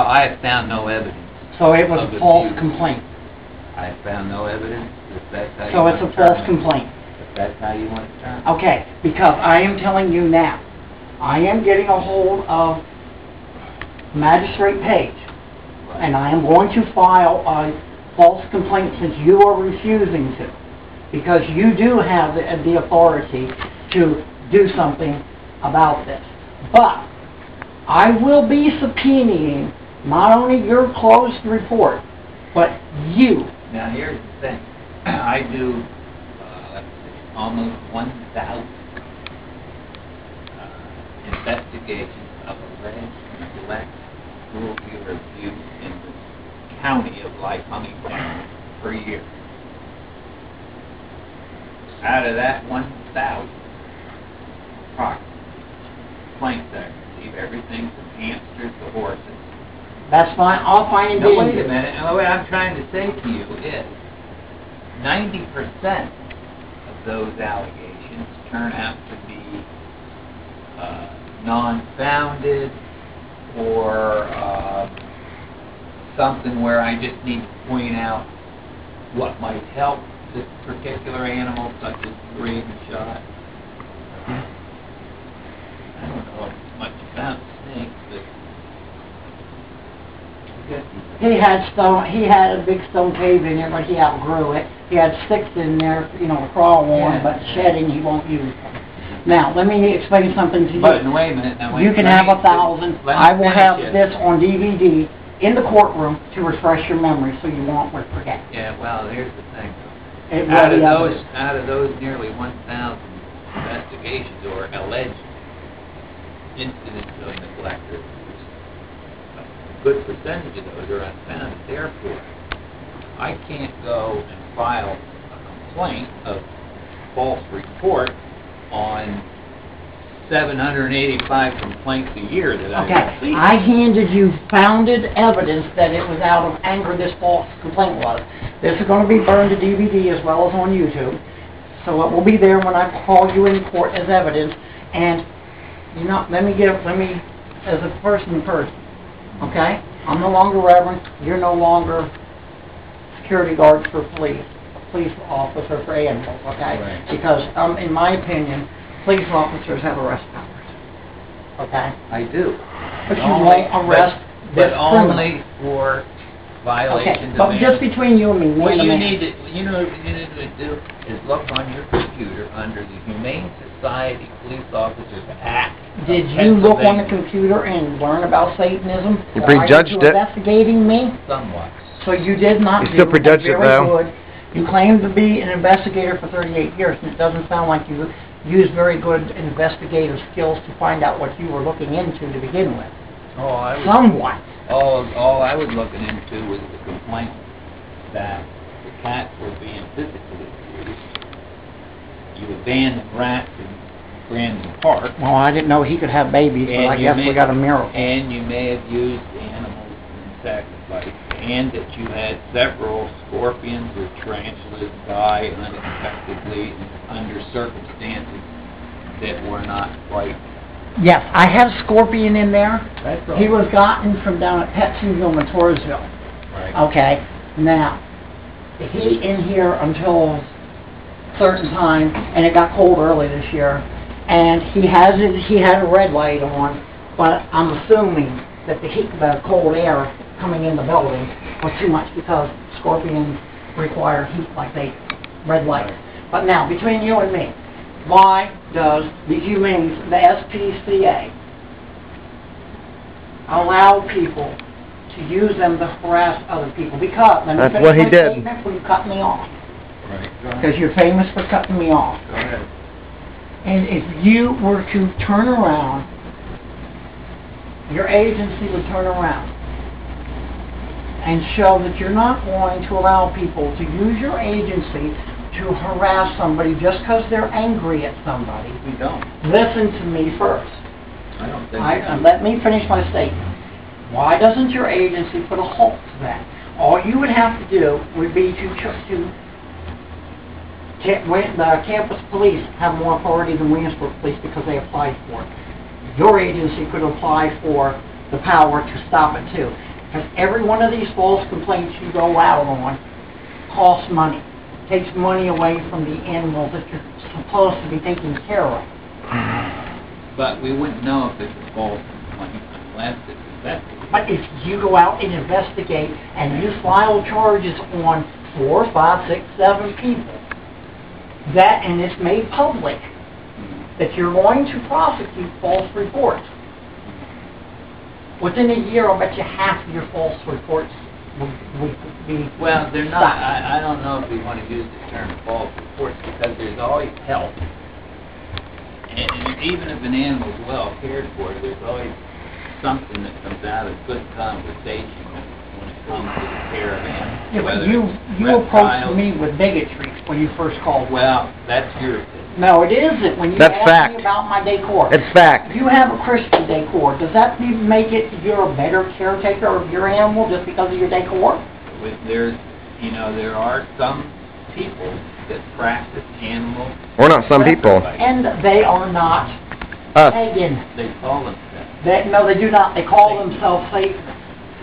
I have found no evidence. So it was a false complaint. I have found no evidence that that's how you So want it's to a terminate. false complaint. If that's how you want to terminate. Okay, because I am telling you now, I am getting a hold of Magistrate Page, and I am going to file a false complaint since you are refusing to, because you do have the authority to do something about this. But I will be subpoenaing not only your closed report, but you. Now here's the thing. I do almost 1,000 investigations of alleged neglect, cruelty, or abuse in the county of Lycoming County per year. Out of that 1,000 complaints I receive, everything from hamsters to horses. That's fine. I'll find it. No, wait a minute. Now, what I'm trying to say to you is 90% of those allegations turn out to be non-founded or something where I just need to point out what might help this particular animal, such as brain shot. I don't know much about snakes, but he had a big stone cave in there, but he outgrew it. He had sticks in there, you know, to crawl on, but shedding he won't use them. Now, let me explain something to you. But wait a minute. Now, you can have 1,000. I will have this on DVD in the courtroom to refresh your memory, so you won't forget. Yeah. Well, here's the thing. Out of those nearly 1,000 investigations or alleged incidents of neglect, a good percentage of those are unfounded. Therefore, I can't go and file a complaint of false report on 785 complaints a year that I receive. I handed you founded evidence that it was out of anger this false complaint was. This is going to be burned to DVD as well as on YouTube. So it will be there when I call you in court as evidence. And you know, let me as a person, okay? I'm no longer reverend. You're no longer security guards for police officer for animals, okay? Right. Because in my opinion, police officers have arrest powers, okay? I do. But you won't arrest this criminal. Only for violations but of just between you and me, what you need to do is look on your computer under the Humane Society Police Officers Act. Did you look on the computer and learn about Satanism? You prejudged it. Investigating me? Somewhat. So you did not. You still prejudged it, though. Good. You claim to be an investigator for 38 years, and it doesn't sound like you used very good investigative skills to find out what you were looking into to begin with. Somewhat. All I was looking into was the complaint that the cats were being physically abused. You abandoned rats in Brandon Park. Well, I didn't know he could have babies, but I guess we got a miracle. And you may have used animals in sacrifice, and that you had several scorpions or tarantulas die unexpectedly under circumstances that were not quite. Yes, I have Scorpion in there. That's all. He was gotten from down at Petsonville, Matorsville. Right. Okay, now, he in here until a certain time, and it got cold early this year, and he had a red light on, but I'm assuming that the heat, the cold air coming in the building was too much because scorpions require heat like they red light. But now, between you and me, why does the SPCA allow people to use them to harass other people? Because that's what he did. Before you cut me off, Right. because you're famous for cutting me off. Go ahead. And if you were to turn around, your agency would turn around and show that you're not going to allow people to use your agency to harass somebody just because they're angry at somebody. We don't. Listen to me first. I don't think Let me finish my statement. Why doesn't your agency put a halt to that? All you would have to do would be the campus police have more authority than Williamsburg police because they applied for it. Your agency could apply for the power to stop it too. Because every one of these false complaints you go out on costs money. Takes money away from the animals that you're supposed to be taking care of. But we wouldn't know if it's a false complaint unless it's investigated. But if you go out and investigate and you file charges on 4, 5, 6, 7 people, that, and it's made public, that you're going to prosecute false reports. Within a year, I'll bet you half of your false reports would be Well, they're not. stopped. I don't know if we want to use the term false reports because there's always help. And even if an animal's well cared for, there's always something that comes out of good conversation when it comes to the care of animals. Yeah, but Whether you it's approached reptiles. me with bigotry when you first called me. Well, that's your opinion. No, it isn't. When you That's asked fact. me about my decor. It's fact. You have a Christian decor. Does that make it you're a better caretaker of your animal just because of your decor? There's, there are some people that practice animal We're not some people. sacrifice. And they are not Us. pagan. They call themselves. No, they do not. They call themselves Satan.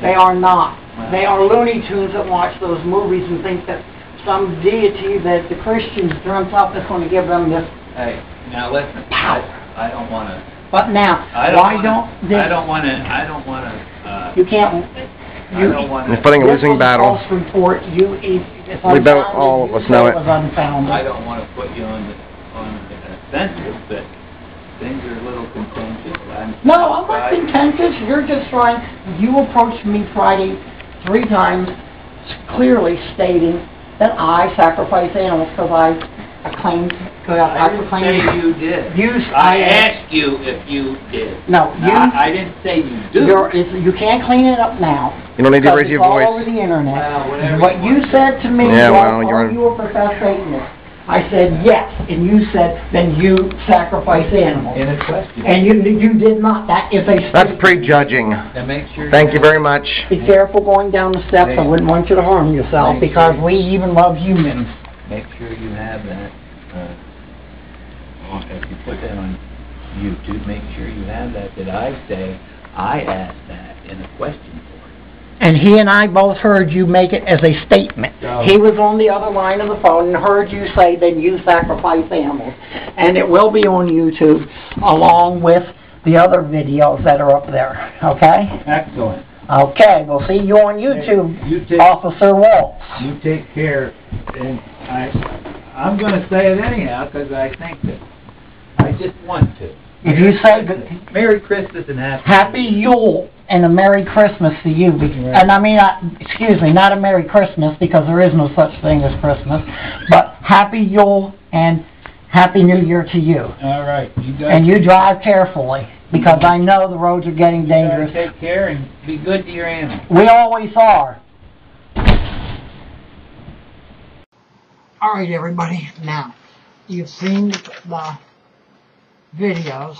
They are not. They are Looney Tunes that watch those movies and think that some deity that the Christians dreamt up is going to give them this Hey, now listen. power. I don't want to. But now, I don't want to. You can't. I don't want You're to. fighting a This losing was battle. false report. It's We don't, unfounded. all of us You know said it. was unfounded. I don't want to put you on the census, but things are a little contentious. No, I'm not contentious. You're just trying. You approached me Friday 3 times, clearly stating that I sacrifice animals because I claimed. I didn't say you did. I asked you if you did. No, you. I didn't say you do. You can't clean it up now. You don't need to because raise your it's voice. all over the internet. Well, whatever What you you want. said to me Yeah, was, well, are you a professed Satanist? I said yes, and you said then you sacrifice animals. In a question. And you did not. That is a That's statement. prejudging. And make sure. Thank you very much. Be careful going down the steps. I wouldn't want you to harm yourself Thank because you. we even love humans. Make sure you have that. If you put that on YouTube, make sure you have that. That I say I asked that in a question for you. And he and I both heard you make it as a statement. Oh. He was on the other line of the phone and heard you say then you sacrifice animals. And it will be on YouTube along with the other videos that are up there. Okay? Excellent. Okay, we'll see you on YouTube, You take- Officer Waltz. You take care, and I'm going to say it anyhow because I think that I just want to. If you say that, Merry Christmas and Happy Yule and a Merry Christmas to you. And I mean, excuse me, not a Merry Christmas because there is no such thing as Christmas, but Happy Yule and Happy New Year to you. All right, you guys. And you drive carefully because I know the roads are getting dangerous. Take care and be good to your animals. We always are. All right, everybody. Now, you've seen the videos,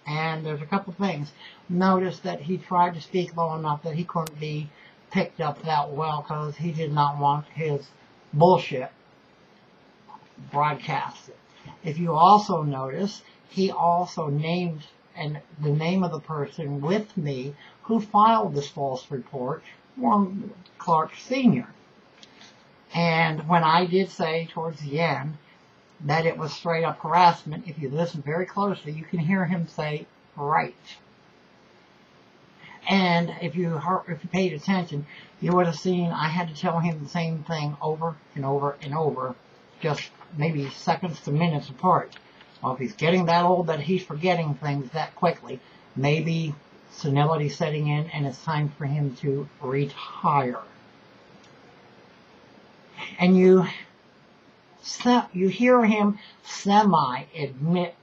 and there's a couple things. Notice that he tried to speak low enough that he couldn't be picked up that well because he did not want his bullshit broadcasted. If you also notice, he also named the name of the person with me who filed this false report, Warren Clark Sr. And when I did say towards the end that it was straight up harassment, if you listen very closely, you can hear him say, right. And if you paid attention, you would have seen I had to tell him the same thing over and over and over, just maybe seconds to minutes apart. Well, if he's getting that old that he's forgetting things that quickly, maybe senility setting in and it's time for him to retire. And you hear him semi-admit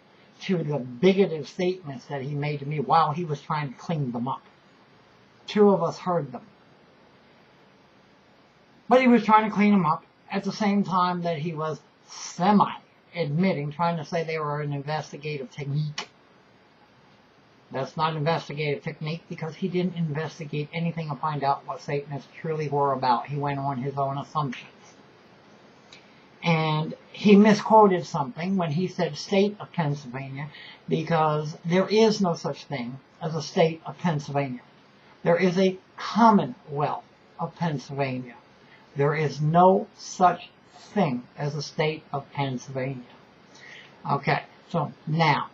to the bigoted statements that he made to me while he was trying to clean them up. 2 of us heard them. But he was trying to clean them up at the same time that he was semi-admitting, trying to say they were an investigative technique. That's not an investigative technique because he didn't investigate anything and find out what Satanists truly were about. He went on his own assumptions. And he misquoted something when he said state of Pennsylvania because there is no such thing as a state of Pennsylvania. There is a Commonwealth of Pennsylvania. There is no such thing as a state of Pennsylvania. Okay, so now,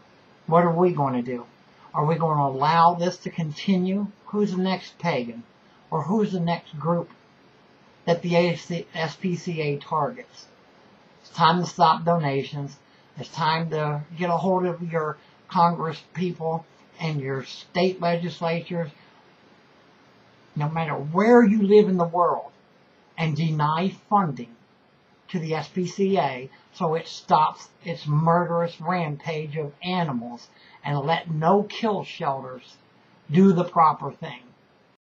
what are we going to do? Are we going to allow this to continue? Who's the next pagan? Or who's the next group that the SPCA targets? It's time to stop donations. It's time to get a hold of your Congress people and your state legislatures, no matter where you live in the world, and deny funding to the SPCA so it stops its murderous rampage of animals and let no kill shelters do the proper thing.